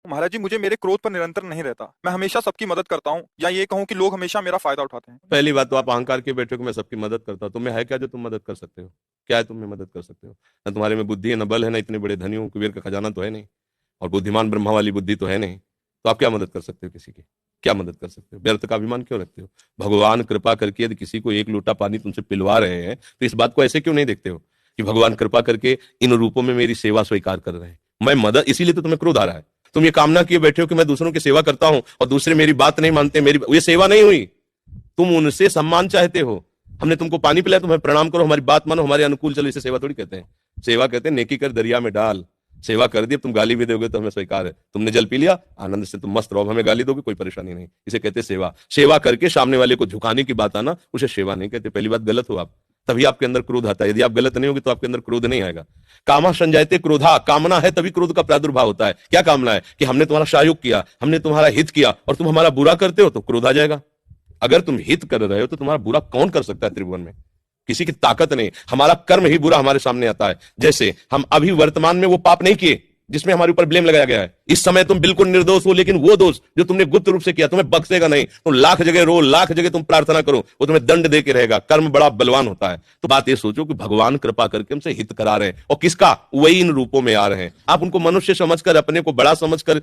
महाराज जी, मुझे मेरे क्रोध पर निरंतर नहीं रहता। मैं हमेशा सबकी मदद करता हूँ, या ये कहूँ कि लोग हमेशा मेरा फायदा उठाते हैं। पहली बात तो आप अहंकार के बैठे हो कि मैं सबकी मदद करता हूं। तुम्हें है क्या जो तुम मदद कर सकते हो? क्या है तुम्हें मदद कर सकते हो? ना तुम्हारे में बुद्धि है, ना बल है, ना इतने बड़े धनी हो, कुबेर का खजाना तो है नहीं, और बुद्धिमान ब्रह्मा वाली बुद्धि तो है नहीं। तो आप क्या मदद कर सकते हो किसी की? क्या मदद कर सकते हो? व्यर्थ का अभिमान क्यों रखते हो? भगवान कृपा करके यदि किसी को एक लोटा पानी तुमसे पिलवा रहे हैं तो इस बात को ऐसे क्यों नहीं देखते हो कि भगवान कृपा करके इन रूपों में मेरी सेवा स्वीकार कर रहे हैं, मैं मदद, इसीलिए तो तुम्हें क्रोध आ रहा है। तुम ये कामना किए बैठे हो कि मैं दूसरों की सेवा करता हूं और दूसरे मेरी बात नहीं मानते, मेरी ये सेवा नहीं हुई। तुम उनसे सम्मान चाहते हो। हमने तुमको पानी पिलाया, तुम्हें प्रणाम करो, हमारी बात मानो, हमारे अनुकूल चलो, इसे सेवा थोड़ी कहते हैं। सेवा कहते हैं नेकी कर दरिया में डाल। सेवा कर दी, तुम गाली भी दोगे तो हमें स्वीकार है। तुमने जल पी लिया, आनंद से तुम मस्त रहो, हमें गाली दोगे कोई परेशानी नहीं। इसे कहते हैं सेवा। सेवा करके सामने वाले को झुकाने की बात आना, उसे सेवा नहीं कहते। पहली बात, गलत हो आप, तभी आपके अंदर क्रोध आता है। यदि आप गलत नहीं होगे तो आपके अंदर क्रोध नहीं आएगा। कामा संजायते क्रोधा, कामना है तभी क्रोध का प्रादुर्भाव होता है। क्या कामना है? कि हमने तुम्हारा सहयोग किया, हमने तुम्हारा हित किया, और तुम हमारा बुरा करते हो तो क्रोध आ जाएगा। अगर तुम हित कर रहे हो तो तुम्हारा बुरा कौन कर सकता है त्रिभुवन में? किसी की ताकत नहीं। हमारा कर्म ही बुरा हमारे सामने आता है। जैसे हम अभी वर्तमान में वो पाप नहीं किए जिसमें हमारे ऊपर ब्लेम लगाया गया है। इस समय तुम बिल्कुल निर्दोष हो, लेकिन वो दोष जो तुमने गुप्त रूप से किया तुम्हें बख्शेगा नहीं। तुम लाख जगह रो, लाख जगह तुम प्रार्थना करो, वो तुम्हें दंड दे के रहेगा। कर्म बड़ा बलवान होता है। तो बात ये सोचो कि भगवान कृपा करके हमसे हित करा रहे हैं, और किसका? वही इन रूपों में आ रहे हैं। आप उनको मनुष्य समझकर, अपने को बड़ा समझकर